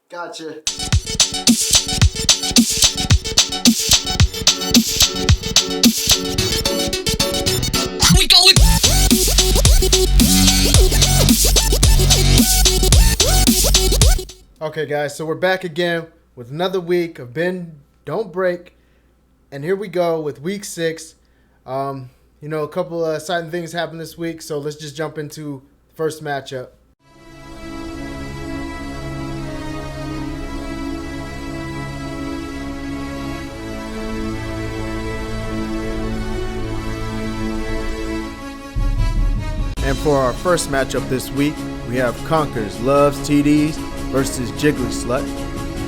Gotcha. We going. Okay, guys, so we're back again with another week of Bend Don't Break, and here we go with week 6. A couple of exciting things happened this week, so let's just jump into the first matchup. And for our first matchup this week, we have Conkers Loves TDs versus Jiggly Slut.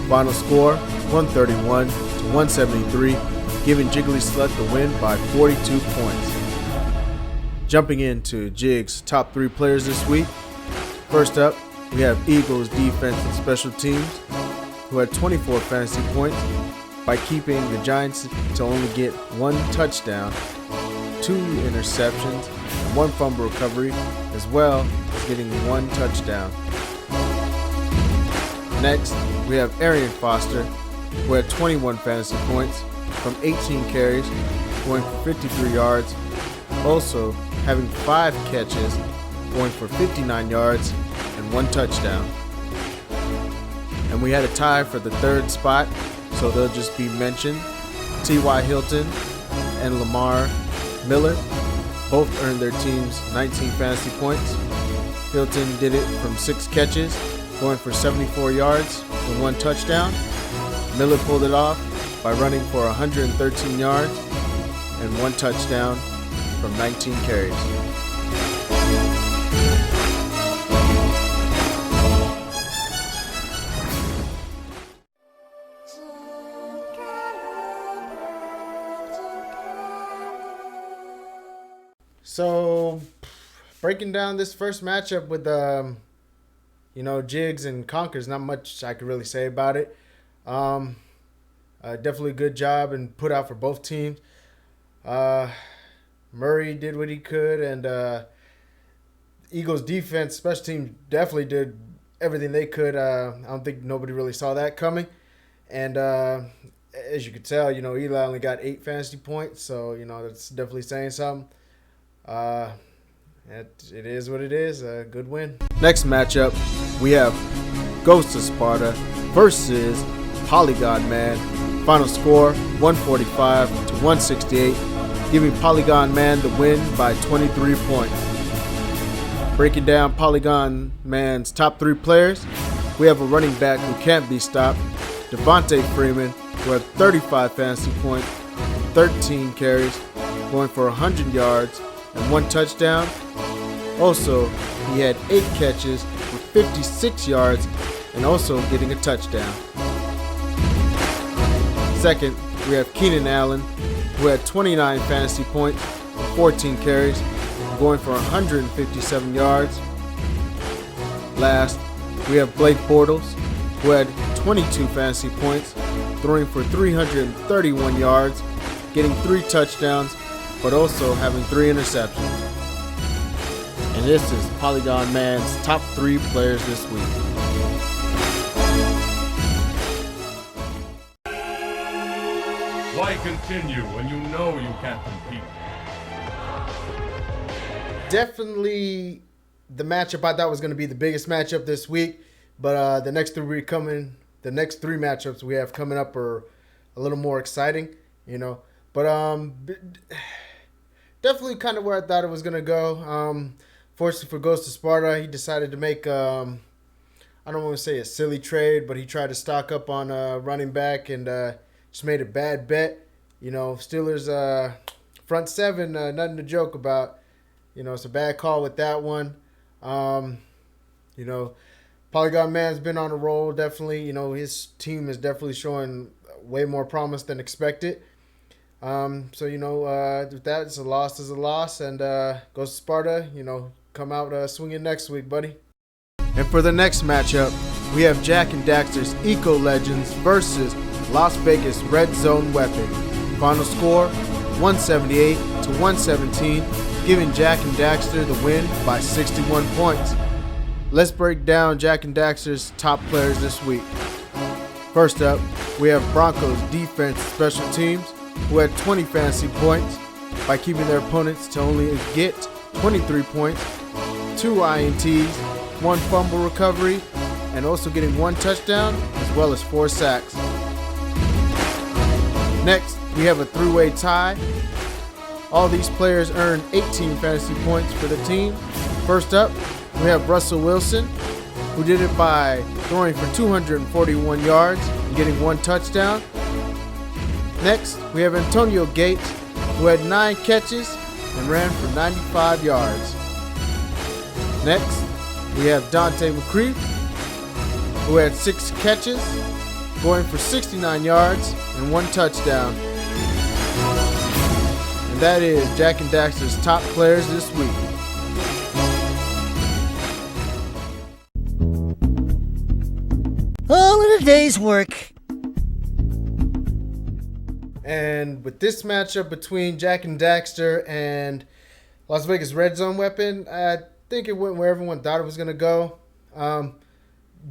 Final score 131 to 173, giving Jiggly Slut the win by 42 points. Jumping into Jig's top 3 players this week. First up, we have Eagles defense and special teams, who had 24 fantasy points by keeping the Giants to only get 1 touchdown, 2 interceptions, 1 fumble recovery, as well as getting 1 touchdown. Next, we have Arian Foster, who had 21 fantasy points from 18 carries, going for 53 yards, also having 5 catches, going for 59 yards and 1 touchdown. And we had a tie for the 3rd spot, so they'll just be mentioned. T.Y. Hilton and Lamar Miller both earned their teams 19 fantasy points. Hilton did it from 6 catches, going for 74 yards and 1 touchdown. Miller pulled it off by running for 113 yards and 1 touchdown from 19 carries. So, breaking down this first matchup with Jigs and Conkers, not much I could really say about it. Definitely a good job and put out for both teams. Murray did what he could, and Eagles defense, special teams definitely did everything they could. I don't think nobody really saw that coming. And as you could tell, Eli only got 8 fantasy points, so that's definitely saying something. It is what it is. A good win. Next matchup, we have Ghost of Sparta versus Polygon Man. Final score 145 to 168, giving Polygon Man the win by 23 points. Breaking down Polygon Man's top 3 players, we have a running back who can't be stopped, Devontae Freeman, who had 35 fantasy points, 13 carries, going for 100 yards and 1 touchdown. Also, he had 8 catches with 56 yards and also getting a touchdown. Second, we have Keenan Allen, who had 29 fantasy points and 14 carries, going for 157 yards. Last, we have Blake Bortles, who had 22 fantasy points, throwing for 331 yards, getting 3 touchdowns, but also having 3 interceptions. And this is Polygon Man's top 3 players this week. Why continue when you know you can't compete? Definitely the matchup I thought was going to be the biggest matchup this week, but the next 3 matchups we have coming up are a little more exciting, But definitely kind of where I thought it was going to go. Fortunately for Ghost of Sparta, he decided to make, I don't want to say a silly trade, but he tried to stock up on running back and just made a bad bet. Steelers front 7, nothing to joke about. It's a bad call with that one. Polygon Man's been on a roll, definitely. His team is definitely showing way more promise than expected. With that, it's a loss is a loss, and Ghost of Sparta, come out swinging next week, buddy. And for the next matchup, we have Jack and Daxter's Eco Legends versus Las Vegas Red Zone Weapon. Final score 178 to 117, giving Jack and Daxter the win by 61 points. Let's break down Jack and Daxter's top players this week. First up, we have Broncos defense special teams, who had 20 fantasy points by keeping their opponents to only get 23 points, 2 INTs, 1 fumble recovery, and also getting 1 touchdown as well as 4 sacks. Next, we have a 3-way tie. All these players earned 18 fantasy points for the team. First up, we have Russell Wilson, who did it by throwing for 241 yards and getting 1 touchdown. Next, we have Antonio Gates, who had 9 catches and ran for 95 yards. Next, we have Dante McCree, who had 6 catches, going for 69 yards and 1 touchdown. And that is Jack and Daxter's top players this week. All in a day's work. And with this matchup between Jack and Daxter and Las Vegas Red Zone Weapon, I think it went where everyone thought it was going to go.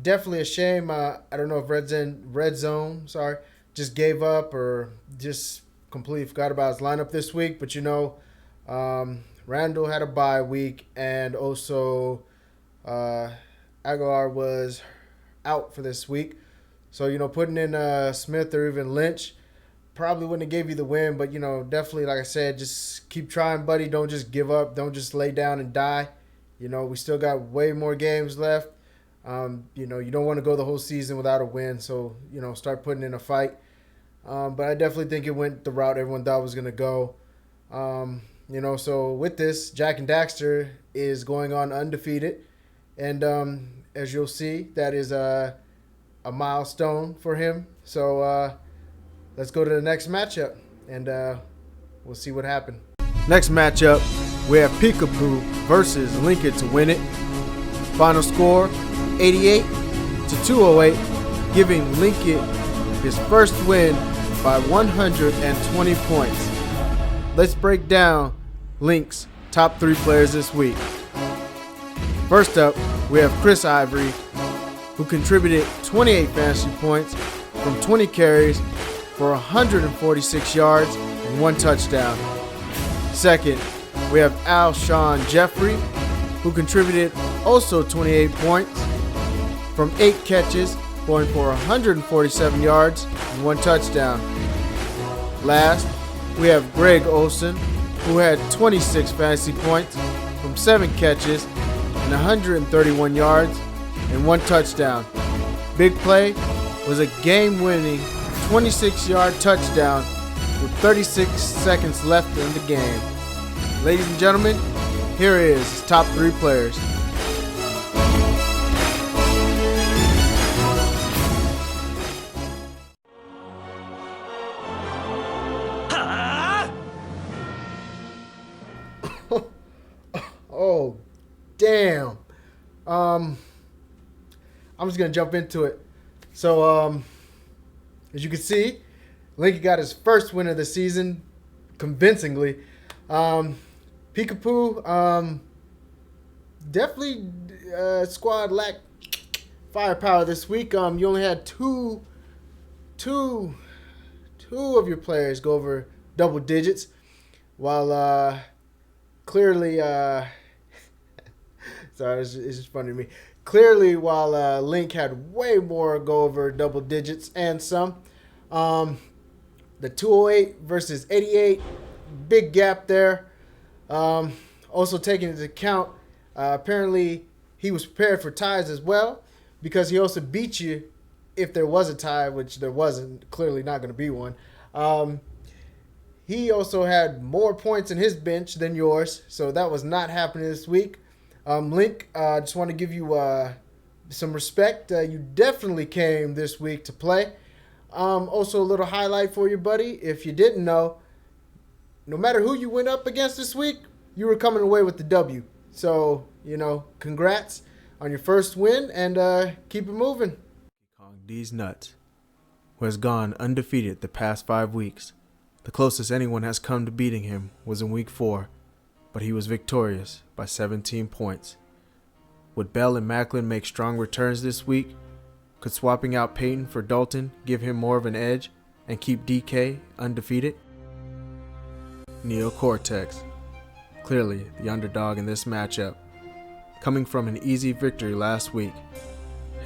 Definitely a shame. I don't know if Red Zone just gave up or just completely forgot about his lineup this week. But Randall had a bye week, and also Aguilar was out for this week. So, putting in Smith or even Lynch probably wouldn't have gave you the win. But, definitely, like I said, just keep trying, buddy. Don't just give up. Don't just lay down and die. We still got way more games left. You don't want to go the whole season without a win. So, start putting in a fight. But I definitely think it went the route everyone thought it was going to go. So with this, Jack and Daxter is going on undefeated. And as you'll see, that is a milestone for him. So let's go to the next matchup, and we'll see what happened. Next matchup, we have Peekapoo versus Lincoln to win it. Final score, 88-208, giving Lincoln his first win by 120 points. Let's break down Link's top 3 players this week. First up, we have Chris Ivory, who contributed 28 fantasy points from 20 carries for 146 yards and 1 touchdown. Second, we have Alshon Jeffrey, who contributed also 28 points from 8 catches, going for 147 yards and 1 touchdown. Last, we have Greg Olson, who had 26 fantasy points from 7 catches and 131 yards and 1 touchdown. Big play was a game-winning 26-yard touchdown with 36 seconds left in the game. Ladies and gentlemen, here is his top 3 players. Oh, damn. I'm just going to jump into it. So, as you can see, Lincoln got his first win of the season convincingly. Peekapoo, definitely squad lacked firepower this week. You only had two of your players go over double digits, while clearly, sorry, it's just funny to me. Clearly, while Link had way more go over double digits and some. The 208 versus 88, big gap there. Also taking into account, apparently he was prepared for ties as well, because he also beat you if there was a tie, which there wasn't, clearly not going to be one. He also had more points in his bench than yours, so that was not happening this week. Link, just want to give you some respect. You definitely came this week to play. Also, a little highlight for you, buddy. If you didn't know, no matter who you went up against this week, you were coming away with the W. So, congrats on your first win, and keep it moving. Kong D's Nuts, who has gone undefeated the past 5 weeks. The closest anyone has come to beating him was in week 4, but he was victorious by 17 points. Would Bell and Macklin make strong returns this week? Could swapping out Peyton for Dalton give him more of an edge and keep DK undefeated? Neo Cortex, clearly the underdog in this matchup, coming from an easy victory last week.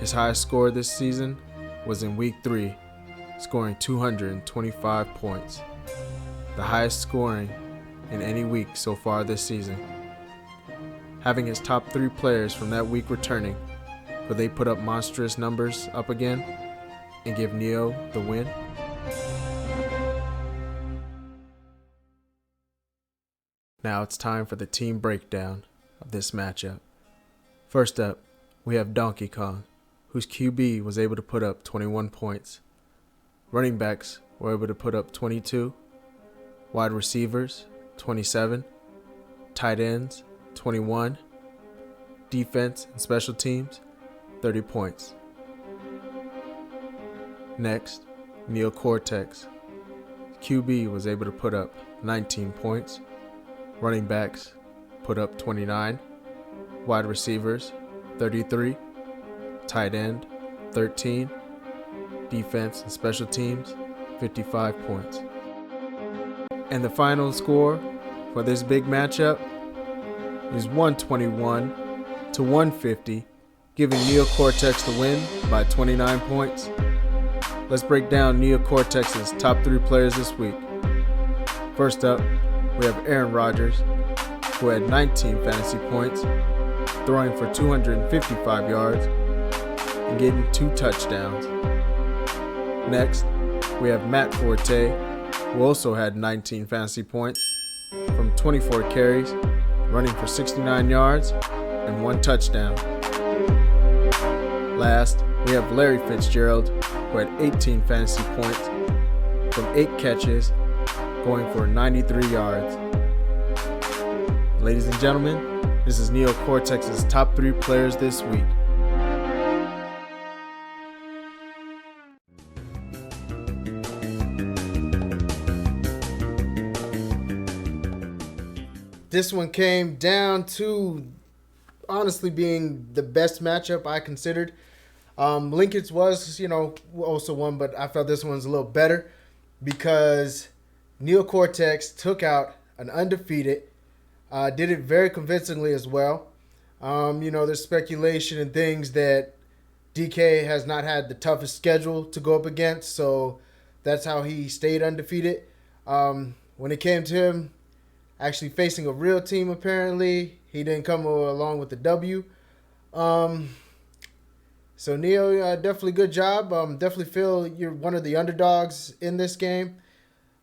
His highest score this season was in Week 3, scoring 225 points, the highest scoring in any week so far this season. Having his top 3 players from that week returning, will they put up monstrous numbers up again and give Neo the win? Now it's time for the team breakdown of this matchup. First up, we have Donkey Kong, whose QB was able to put up 21 points. Running backs were able to put up 22, wide receivers 27, tight ends 21, defense and special teams 30 points. Next, Neo Cortex. QB was able to put up 19 points. Running backs put up 29, wide receivers 33, tight end 13, defense and special teams 55 points. And the final score for this big matchup is 121 to 150, giving Neo Cortex the win by 29 points. Let's break down Neo Cortex's top 3 players this week. First up, we have Aaron Rodgers, who had 19 fantasy points, throwing for 255 yards and getting 2 touchdowns. Next, we have Matt Forte, who also had 19 fantasy points from 24 carries, running for 69 yards and 1 touchdown. Last, we have Larry Fitzgerald, who had 18 fantasy points from 8 catches, going for 93 yards. Ladies and gentlemen, this is Neo Cortex's top 3 players this week. This one came down to honestly being the best matchup I considered. Lincoln's was, also one, but I felt this one's a little better because Neo Cortex took out an undefeated, did it very convincingly as well. There's speculation and things that DK has not had the toughest schedule to go up against, so that's how he stayed undefeated. When it came to him actually facing a real team, apparently, he didn't come along with the W. So Neo, definitely good job. Definitely feel you're one of the underdogs in this game.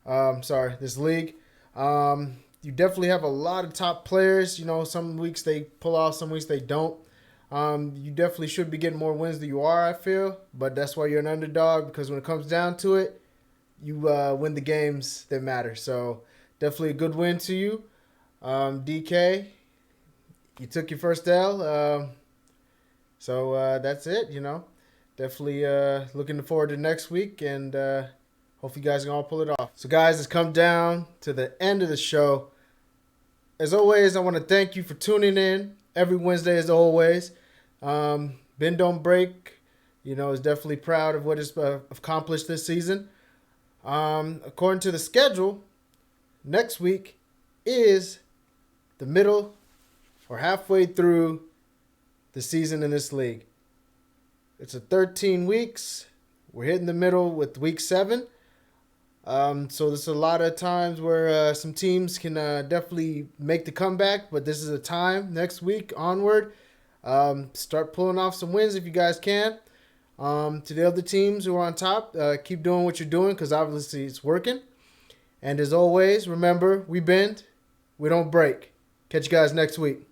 This league. You definitely have a lot of top players. Some weeks they pull off, some weeks they don't. You definitely should be getting more wins than you are, I feel. But that's why you're an underdog, because when it comes down to it, you win the games that matter. So definitely a good win to you. DK, you took your first L. So that's it, Definitely looking forward to next week, and hope you guys can all pull it off. So guys, it's come down to the end of the show. As always, I want to thank you for tuning in every Wednesday as always. Ben Don't Break, is definitely proud of what it's accomplished this season. According to the schedule, next week is the middle or halfway through the season in this league. It's a 13 weeks. We're hitting the middle with week 7. So there's a lot of times where some teams can definitely make the comeback, but this is a time next week onward. Start pulling off some wins if you guys can. To the other teams who are on top, keep doing what you're doing because obviously it's working. And as always, remember, we bend, we don't break. Catch you guys next week.